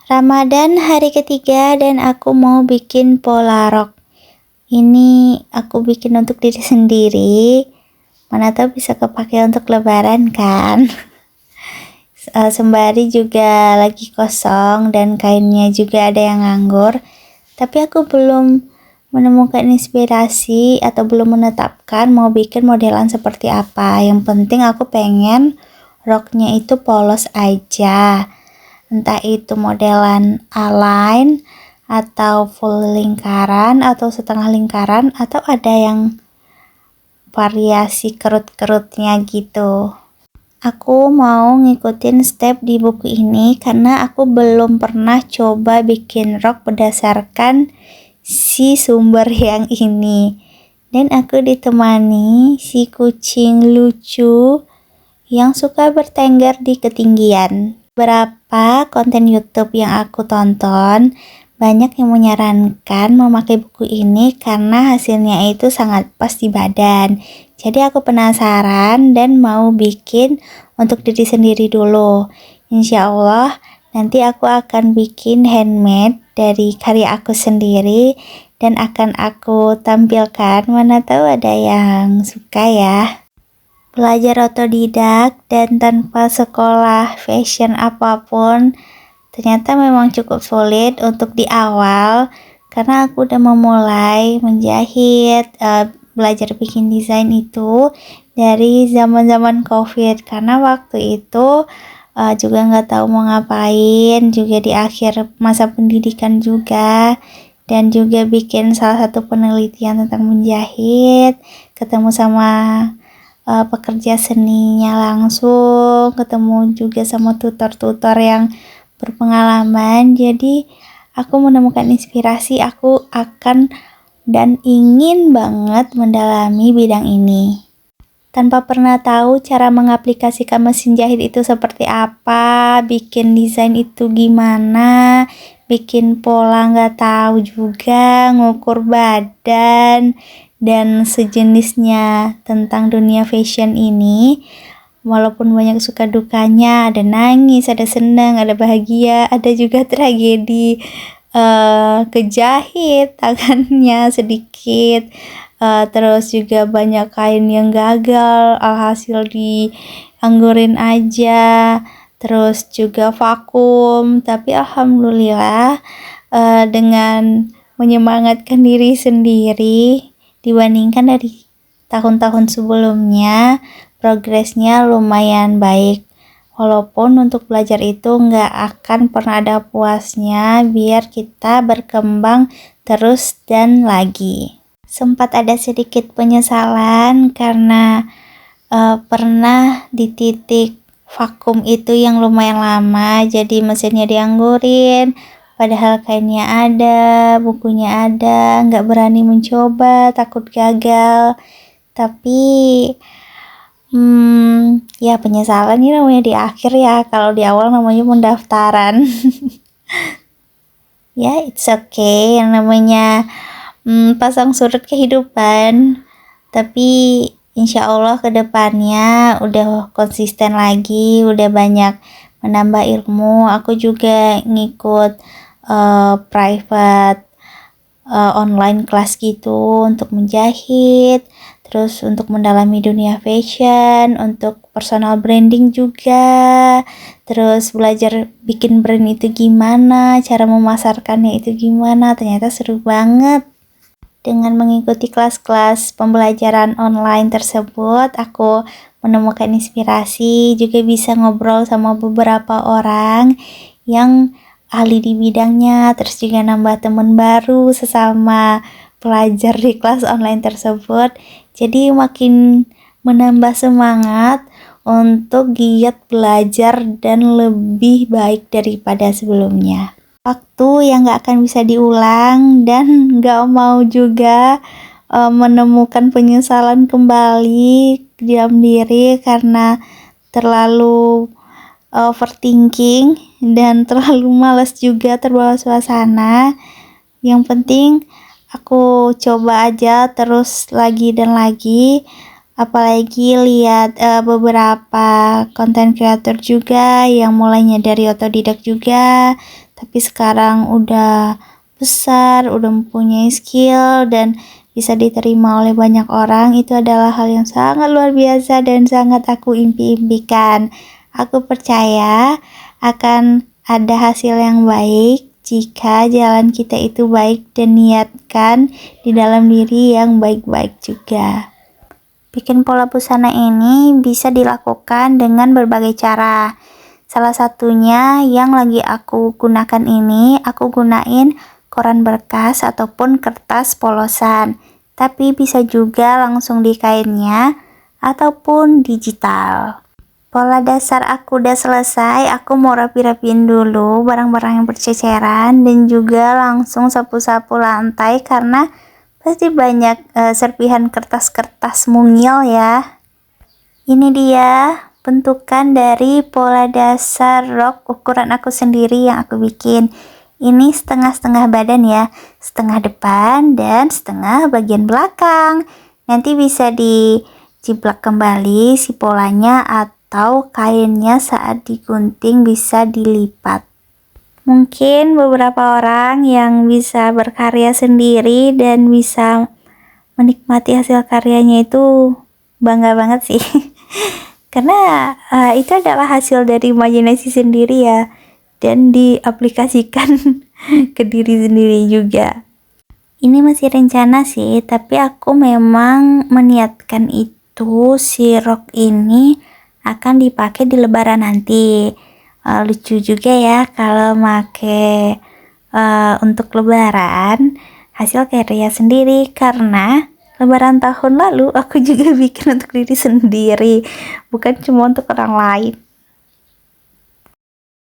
Ramadan hari ketiga dan aku mau bikin pola rok. Ini aku bikin untuk diri sendiri. Mana tahu bisa kepake untuk lebaran kan. Sembari juga lagi kosong dan kainnya juga ada yang nganggur. Tapi aku belum menemukan inspirasi atau belum menetapkan mau bikin modelan seperti apa. Yang penting aku pengen roknya itu polos aja. Entah itu modelan align atau full lingkaran atau setengah lingkaran atau ada yang variasi kerut-kerutnya gitu. Aku mau ngikutin step di buku ini karena aku belum pernah coba bikin rok berdasarkan si sumber yang ini. Dan aku ditemani si kucing lucu yang suka bertengger di ketinggian. Beberapa konten YouTube yang aku tonton banyak yang menyarankan memakai buku ini karena hasilnya itu sangat pas di badan. Jadi aku penasaran dan mau bikin untuk diri sendiri dulu. Insya Allah nanti aku akan bikin handmade dari karya aku sendiri dan akan aku tampilkan, mana tahu ada yang suka ya. Belajar otodidak dan tanpa sekolah fashion apapun ternyata memang cukup sulit untuk di awal karena aku udah memulai menjahit, belajar bikin desain itu dari zaman-zaman COVID karena waktu itu juga nggak tahu mau ngapain, juga di akhir masa pendidikan juga, dan juga bikin salah satu penelitian tentang menjahit, ketemu sama pekerja seninya langsung, ketemu juga sama tutor-tutor yang berpengalaman. Jadi aku menemukan inspirasi, aku akan dan ingin banget mendalami bidang ini. Tanpa pernah tahu cara mengaplikasikan mesin jahit itu seperti apa, bikin desain itu gimana, bikin pola nggak tahu juga, ngukur badan dan sejenisnya tentang dunia fashion ini. Walaupun banyak suka dukanya, ada nangis, ada senang, ada bahagia, ada juga tragedi kejahit tangannya sedikit, terus juga banyak kain yang gagal, alhasil dianggurin aja, terus juga vakum. Tapi alhamdulillah dengan menyemangatkan diri sendiri dibandingkan dari tahun-tahun sebelumnya, progresnya lumayan baik. Walaupun untuk belajar itu nggak akan pernah ada puasnya, biar kita berkembang terus dan lagi. Sempat ada sedikit penyesalan karena pernah di titik vakum itu yang lumayan lama, jadi mesinnya dianggurin, padahal kainnya ada, bukunya ada, nggak berani mencoba, takut gagal. Tapi ya penyesalan ini namanya di akhir ya, kalau di awal namanya pendaftaran. Ya it's okay, yang namanya pasang surut kehidupan. Tapi insya Allah kedepannya udah konsisten lagi, udah banyak menambah ilmu. Aku juga ngikut private online kelas gitu untuk menjahit, terus untuk mendalami dunia fashion, untuk personal branding juga, terus belajar bikin brand itu gimana, cara memasarkannya itu gimana. Ternyata seru banget. Dengan mengikuti kelas-kelas pembelajaran online tersebut, aku menemukan inspirasi, juga bisa ngobrol sama beberapa orang yang ahli di bidangnya, terus juga nambah teman baru sesama pelajar di kelas online tersebut. Jadi makin menambah semangat untuk giat belajar dan lebih baik daripada sebelumnya. Waktu yang gak akan bisa diulang dan gak mau juga menemukan penyesalan kembali diam diri karena terlalu overthinking dan terlalu malas juga terbawa suasana. Yang penting aku coba aja terus lagi dan lagi, apalagi lihat beberapa konten kreator juga yang mulainya dari otodidak juga, tapi sekarang udah besar, udah mempunyai skill dan bisa diterima oleh banyak orang, itu adalah hal yang sangat luar biasa dan sangat aku impi-impikan. Aku percaya akan ada hasil yang baik jika jalan kita itu baik dan niatkan di dalam diri yang baik-baik juga. Bikin pola busana ini bisa dilakukan dengan berbagai cara. Salah satunya yang lagi aku gunakan ini, aku gunain koran bekas ataupun kertas polosan. Tapi bisa juga langsung di kainnya ataupun digital. Pola dasar aku udah selesai, aku mau rapi-rapiin dulu barang-barang yang berceceran dan juga langsung sapu-sapu lantai karena pasti banyak serpihan kertas-kertas mungil ya. Ini dia bentukan dari pola dasar rok ukuran aku sendiri yang aku bikin. Ini setengah-setengah badan ya, setengah depan dan setengah bagian belakang. Nanti bisa dijiplak kembali si polanya atau kainnya saat digunting bisa dilipat. Mungkin beberapa orang yang bisa berkarya sendiri dan bisa menikmati hasil karyanya itu bangga banget sih. Karena itu adalah hasil dari imajinasi sendiri ya, dan diaplikasikan ke diri sendiri juga. Ini masih rencana sih, tapi aku memang meniatkan itu si rok ini akan dipakai di lebaran nanti. Lucu juga ya kalau make untuk lebaran hasil karya sendiri, karena lebaran tahun lalu aku juga bikin untuk diri sendiri, bukan cuma untuk orang lain.